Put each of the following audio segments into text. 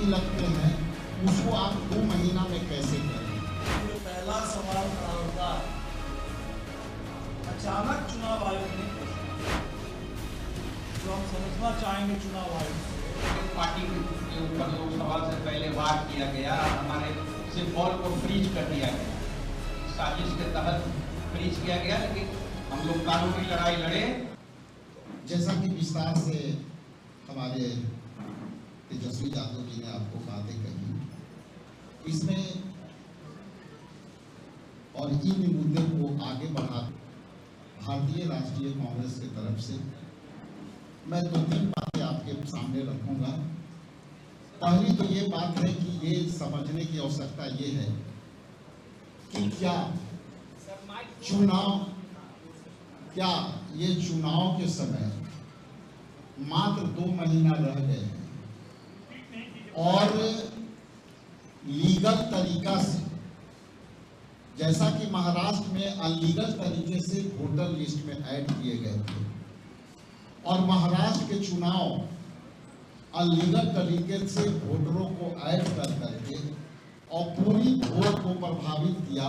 भी लगते हैं उसको आप 2 महीना में कैसे करें? जो पहला सवाल खड़ा होता है, अचानक चुनाव आयोग ने जो हम समझना चाहेंगे चुनाव आयोग से, पार्टी के ऊपर लोकसभा से पहले वार किया गया, हमारे से बॉल को फ्रीज कर दिया गया, साजिश के तहत फ्रीज किया गया, लेकिन हम लोग कानूनी लड़ाई लड़े। जैसा कि विस्तार से हमारे तेजस्वी यादव जी ने आपको बातें कही, इसमें और इन मुद्दे को आगे बढ़ा भारतीय राष्ट्रीय कांग्रेस की तरफ से मैं 2-3 बातें आपके सामने रखूंगा। पहली तो ये बात है कि ये समझने की आवश्यकता ये है कि क्या ये चुनाव के समय मात्र 2 महीना रह गए हैं और लीगल तरीका से, जैसा कि महाराष्ट्र में अनलीगल तरीके से वोटर लिस्ट में ऐड किए गए थे और महाराष्ट्र के चुनाव अनलीगल तरीके से वोटरों को ऐड कर करके और पूरी वोट को प्रभावित किया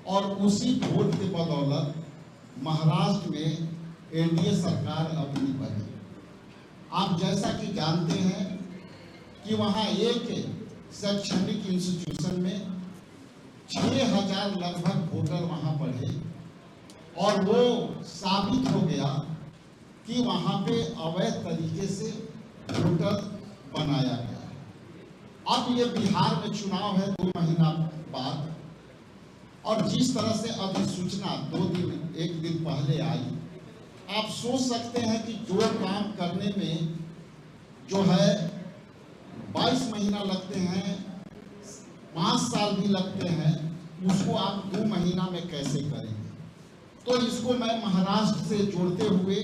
और उसी वोट के बदौलत महाराष्ट्र में एनडीए सरकार अपनी बनी। आप जैसा कि जानते हैं कि वहाँ एक शैक्षणिक इंस्टीट्यूशन में 6000 लगभग वोटर वहाँ पढ़े और वो साबित हो गया कि वहाँ पे अवैध तरीके से वोटर बनाया गया। अब ये बिहार में चुनाव है 2 महीना बाद और जिस तरह से अधिसूचना 1 दिन पहले आई, आप सोच सकते हैं कि जो काम करने में जो है 22 महीना लगते हैं, 5 साल भी लगते हैं, उसको आप 2 महीना में कैसे करेंगे? तो इसको मैं महाराष्ट्र से जोड़ते हुए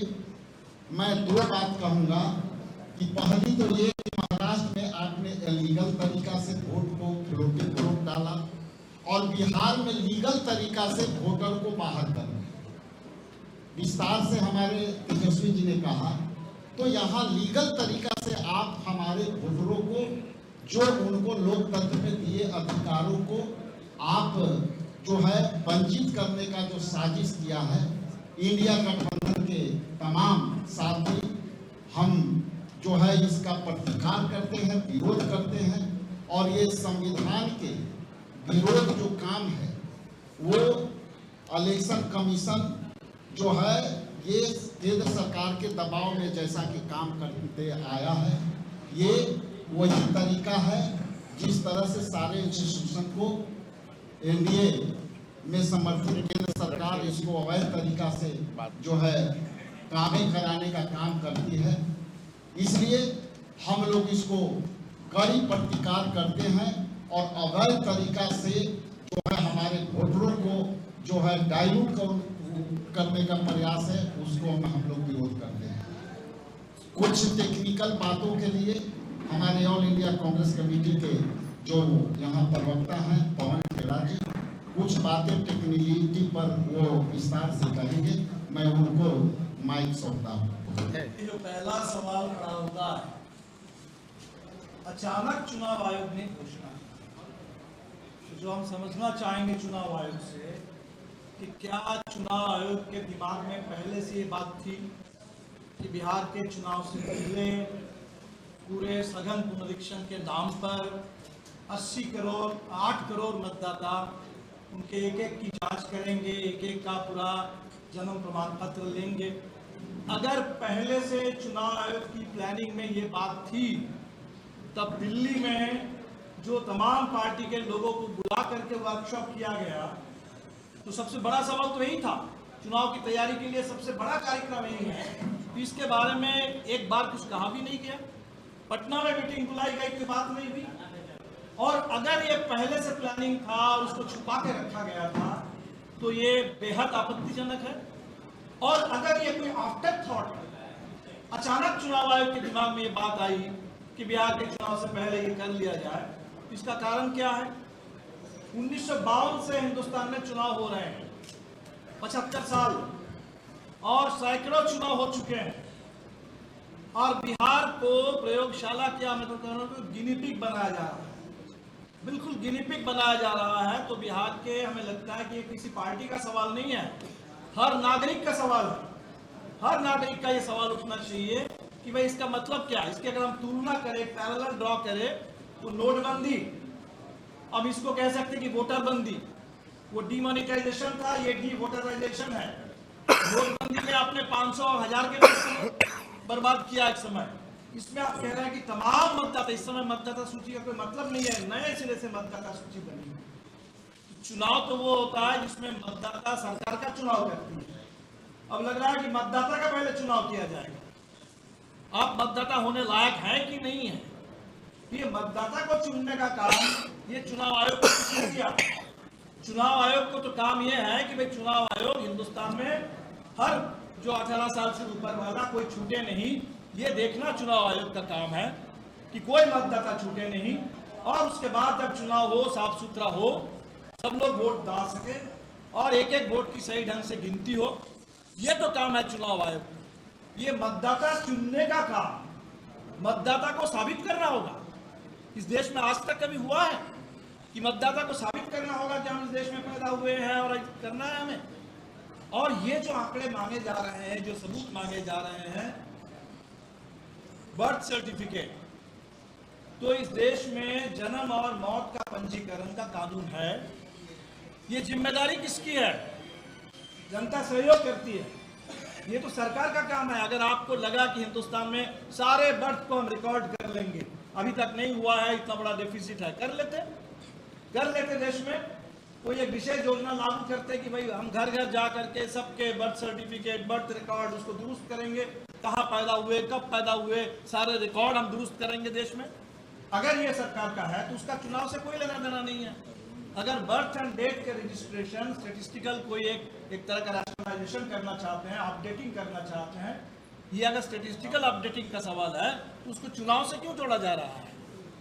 मैं 2 बात कहूँगा कि पहली तो ये कि महाराष्ट्र में आपने इलीगल तरीका से वोट को फ्लोटिंग वोट डाला और बिहार में लीगल तरीका से वोटर को बाहर करना। विस्तार से हमारे तेजस्वी जी ने कहा, तो यहाँ लीगल तरीका से आप हमारे वोटरों को, जो उनको लोकतंत्र में दिए अधिकारों को आप जो है वंचित करने का जो साजिश किया है, इंडिया गठबंधन के तमाम साथी हम जो है इसका प्रतिकार करते हैं, विरोध करते हैं और ये संविधान के विरोध जो काम है वो इलेक्शन कमीशन जो है ये केंद्र सरकार के दबाव में जैसा कि काम करते आया है, ये वही तरीका है जिस तरह से सारे इंस्टीट्यूशन को एनडीए में समर्थित केंद्र सरकार इसको अवैध तरीका से जो है कामें कराने का काम करती है। इसलिए हम लोग इसको कड़ी प्रतिकार करते हैं और अवैध तरीका से जो है हमारे वोटरों को जो है डाइल्यूट करने का प्रयास है, उसको हम लोग विरोध करते हैं। कुछ टेक्निकल बातों के लिए हमारे ऑल इंडिया कांग्रेस कमेटी के जो यहाँ प्रवक्ता हैं पवन खेड़ा जी कुछ बातें टेक्निकलिटी पर वो विस्तार से कहेंगे, मैं उनको माइक सौंपता हूँ। जो पहला सवाल खड़ा होता है, अचानक चुनाव आयोग ने घोषणा, जो हम समझना चाहेंगे चुनाव आयोग से कि क्या चुनाव आयोग के दिमाग में पहले से ये बात थी कि बिहार के चुनाव से पहले पूरे सघन पुनरीक्षण के नाम पर 8 करोड़ मतदाता उनके एक की जांच करेंगे, एक का पूरा जन्म प्रमाण पत्र लेंगे। अगर पहले से चुनाव आयोग की प्लानिंग में ये बात थी, तब दिल्ली में जो तमाम पार्टी के लोगों को बुला करके वर्कशॉप किया गया, तो सबसे बड़ा सवाल तो यही था, चुनाव की तैयारी के लिए सबसे बड़ा कार्यक्रम यही है। तो इसके बारे में एक बार कुछ कहा भी नहीं गया, पटना में मीटिंग बुलाई गई, कोई बात नहीं हुई। और अगर ये पहले से प्लानिंग था और उसको छुपा के रखा गया था, तो ये बेहद आपत्तिजनक है। और अगर ये कोई आफ्टर थॉट अचानक चुनाव आयोग के दिमाग में ये बात आई कि बिहार के चुनाव से पहले ये कर लिया जाए, इसका कारण क्या है? 1952 से हिंदुस्तान में चुनाव हो रहे हैं, 75 साल, और सैकड़ों चुनाव हो चुके हैं। और बिहार को प्रयोगशाला क्या, मैं तो कह रहा हूँ गिनी पिग बनाया जा रहा है, बिल्कुल गिनी पिग बनाया जा रहा है। तो बिहार के हमें लगता है कि ये किसी पार्टी का सवाल नहीं है, हर नागरिक का सवाल है। हर नागरिक का ये सवाल उठना चाहिए कि भाई इसका मतलब क्या है। इसकी अगर हम तुलना करें, पैरेलल ड्रॉ करें, तो नोटबंदी, अब इसको कह सकते हैं कि वोटर बंदी, वो डीमोनेटाइजेशन था, ये डी वोटराइजेशन है। नोटबंदी में आपने 500 और 1000 के नोट बर्बाद किया एक समय। इसमें आप कह रहे हैं कि तमाम मतदाता, इस समय मतदाता सूची का कोई मतलब नहीं है, नए सिरे से मतदाता सूची बनी है। चुनाव तो वो होता है जिसमें मतदाता सरकार का चुनाव करती है। अब लग रहा है कि मतदाता का पहले चुनाव किया जाएगा। आप मतदाता होने लायक है कि नहीं है, ये मतदाता को चुनने का काम ये चुनाव आयोग को किया। चुनाव आयोग को तो काम ये है कि भाई चुनाव आयोग हिंदुस्तान में हर जो 18 साल से ऊपर वाला कोई छूटे नहीं, ये देखना चुनाव आयोग का काम है कि कोई मतदाता छूटे नहीं। और उसके बाद जब चुनाव हो, साफ सुथरा हो, सब लोग वोट डाल सके और एक एक वोट की सही ढंग से गिनती हो, ये तो काम है चुनाव आयोग। ये मतदाता चुनने का काम मतदाता को साबित करना होगा। इस देश में आज तक कभी हुआ है कि मतदाता को साबित करना होगा कि हम इस देश में पैदा हुए हैं और करना है हमें। और ये जो आंकड़े मांगे जा रहे हैं, जो सबूत मांगे जा रहे हैं, बर्थ सर्टिफिकेट, तो इस देश में जन्म और मौत का पंजीकरण का कानून है। ये जिम्मेदारी किसकी है? जनता सहयोग करती है, ये तो सरकार का काम है। अगर आपको लगा कि हिंदुस्तान में सारे बर्थ को हम रिकॉर्ड कर लेंगे, अभी तक नहीं हुआ है, इतना बड़ा डेफिसिट है, कर लेते देश में कोई एक विशेष योजना लागू करते कि भाई हम घर घर जा करके सबके बर्थ सर्टिफिकेट, बर्थ रिकॉर्ड उसको दुरुस्त करेंगे, कहाँ पैदा हुए, कब पैदा हुए, सारे रिकॉर्ड हम दुरुस्त करेंगे देश में। अगर ये सरकार का है तो उसका चुनाव से कोई लेना देना नहीं है। अगर बर्थ एंड डेट के रजिस्ट्रेशन स्टेटिस्टिकल कोई एक तरह का रैशनलाइजेशन करना चाहते हैं, अपडेटिंग करना चाहते हैं, ये अगर स्टेटिस्टिकल अपडेटिंग का सवाल है तो उसको चुनाव से क्यों जोड़ा जा रहा है?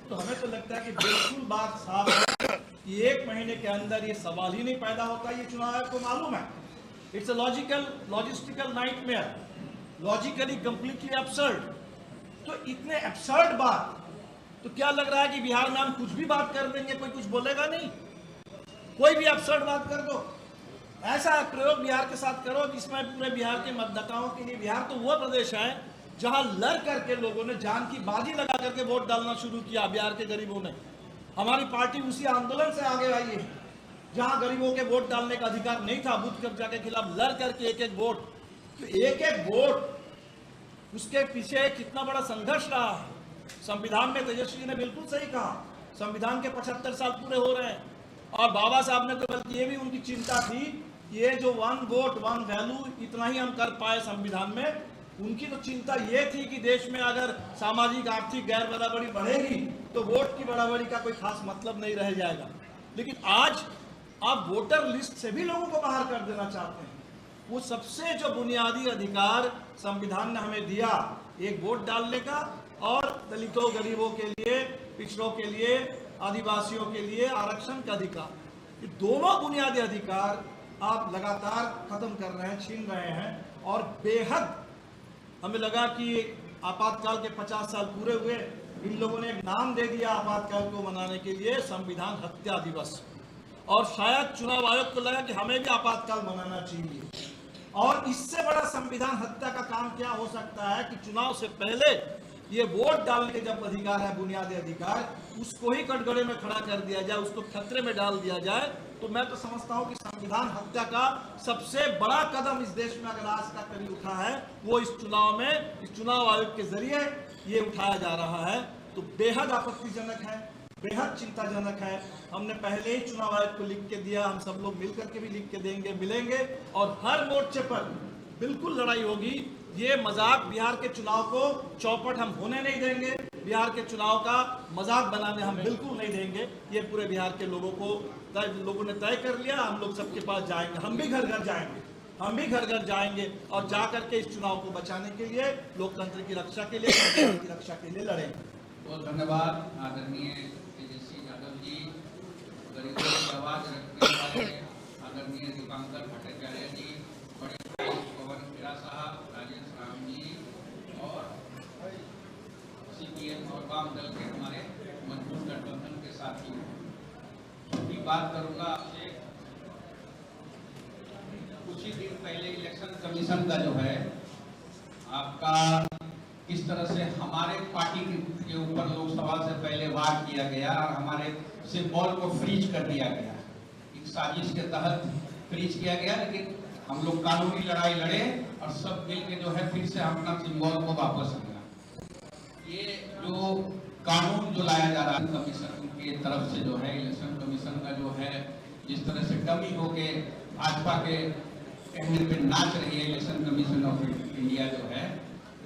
तो हमें तो लगता है कि बिल्कुल बात साफ है कि 1 महीने के अंदर ये सवाल ही नहीं पैदा होता। ये चुनाव आयोग को मालूम है। It's a logistical nightmare, logically completely absurd. तो इतने एब्सर्ड बात, तो क्या लग रहा है कि बिहार में हम कुछ भी बात कर देंगे, कोई कुछ बोलेगा नहीं? कोई भी एब्सर्ड बात कर दो, ऐसा प्रयोग बिहार के साथ करो जिसमें पूरे बिहार के मतदाताओं के लिए, बिहार तो वो प्रदेश है जहां लड़ करके लोगों ने जान की बाजी लगा करके वोट डालना शुरू किया। बिहार के गरीबों ने, हमारी पार्टी उसी आंदोलन से आगे आई है जहां गरीबों के वोट डालने का अधिकार नहीं था। बूथ कब्जा के खिलाफ लड़ करके एक एक वोट, तो एक एक वोट, उसके पीछे कितना बड़ा संघर्ष रहा है। संविधान में तेजस्वी जी ने बिल्कुल सही कहा, संविधान के 75 साल पूरे हो रहे हैं और बाबा साहब ने तो बल्कि ये भी उनकी चिंता थी, ये जो 1 वोट 1 वैल्यू, इतना ही हम कर पाए संविधान में। उनकी तो चिंता ये थी कि देश में अगर सामाजिक आर्थिक गैर बराबरी बढ़ेगी तो वोट की बराबरी का कोई खास मतलब नहीं रह जाएगा। लेकिन आज आप वोटर लिस्ट से भी लोगों को बाहर कर देना चाहते हैं। वो सबसे जो बुनियादी अधिकार संविधान ने हमें दिया, एक वोट डालने का और दलितों, गरीबों के लिए, पिछड़ों के लिए, आदिवासियों के लिए आरक्षण का अधिकार, ये दोनों बुनियादी अधिकार आप लगातार खत्म कर रहे हैं, छीन रहे हैं। और बेहद हमें लगा कि आपातकाल के 50 साल पूरे हुए, इन लोगों ने एक नाम दे दिया आपातकाल को मनाने के लिए, संविधान हत्या दिवस। और शायद चुनाव आयोग को लगा कि हमें भी आपातकाल मनाना चाहिए। और इससे बड़ा संविधान हत्या का काम क्या हो सकता है कि चुनाव से पहले ये वोट डालने के जब अधिकार है, बुनियादी अधिकार, उसको ही कटघरे में खड़ा कर दिया जाए, उसको खतरे में डाल दिया जाए। तो मैं तो समझता हूं कि संविधान हत्या का सबसे बड़ा कदम इस देश में अगर आज तक कभी उठा है, वो इस चुनाव में, इस चुनाव आयोग के जरिए ये उठाया जा रहा है। तो बेहद आपत्तिजनक है, बेहद चिंताजनक है। हमने पहले ही चुनाव आयोग को लिख के दिया, हम सब लोग मिलकर के भी लिख के देंगे, मिलेंगे और हर मोर्चे पर बिल्कुल लड़ाई होगी। ये मजाक, बिहार के चुनाव को चौपट हम होने नहीं देंगे, बिहार के चुनाव का मजाक बनाने हम बिल्कुल नहीं देंगे। ये पूरे बिहार के लोगों ने तय कर लिया, हम लोग सबके पास जाएंगे, हम भी घर घर जाएंगे और जा करके इस चुनाव को बचाने के लिए, लोकतंत्र की रक्षा के लिए, संविधान की रक्षा के लिए लड़ेंगे। बहुत धन्यवाद आदरणीय तेजस्वी यादव जी, गरीबों की आवाज रखने वाले आदरणीय दीपांकर भट्टाचार्य जी, बड़े भाई पवन खेड़ा साहब, राजेश राम जी और बात करूंगा आपसे। कुछ ही दिन पहले इलेक्शन कमीशन का जो है आपका किस तरह से हमारे पार्टी के ऊपर लोकसभा से पहले वार किया गया और हमारे सिंबल को फ्रीज कर दिया गया। एक साजिश के तहत फ्रीज किया गया, लेकिन हम लोग कानूनी लड़ाई लड़े और सब मिलकर जो है फिर से अपना सिंबल को वापस लिया। ये जो कानून जो लाया जा रहा है कमीशन की तरफ से जो है, इलेक्शन कमीशन का जो है जिस तरह से डमी होके भाजपा के कहने पे नाच रही है इलेक्शन कमीशन ऑफ इंडिया जो है,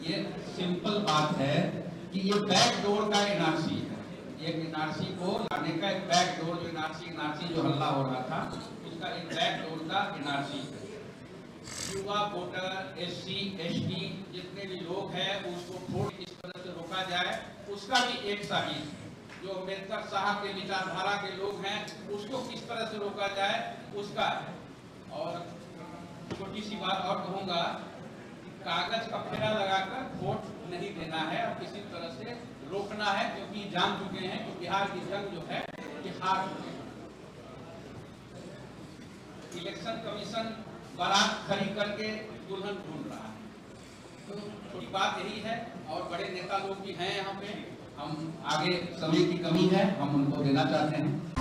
ये सिंपल बात है कि ये बैकडोर का एनआरसी है। एक एनआरसी को लाने का एक बैकडोर, जो एनआरसी जो हल्ला हो रहा था उसका एक बैकडोर का एनआरसी है। युवा वोटर, एससी, एसटी जितने भी लोग हैं उसको वोट किस तरह से रोका जाए उसका भी एक साजिश है। जो अम्बेडकर साहब के विचारधारा के लोग हैं उसको किस तरह से रोका जाए उसका है। और छोटी सी बात और कहूंगा, कागज का फेरा लगाकर वोट नहीं देना है और किसी तरह से रोकना है, क्योंकि जान चुके हैं कि बिहार की जंग जो है ये हार चुके हैं। इलेक्शन कमीशन बारात खड़ी करके दुल्हन ढूंढ रहा है, तो छोटी बात यही है। और बड़े नेता लोग भी हैं यहाँ पे, हम आगे समय की कमी है, हम उनको देना चाहते हैं।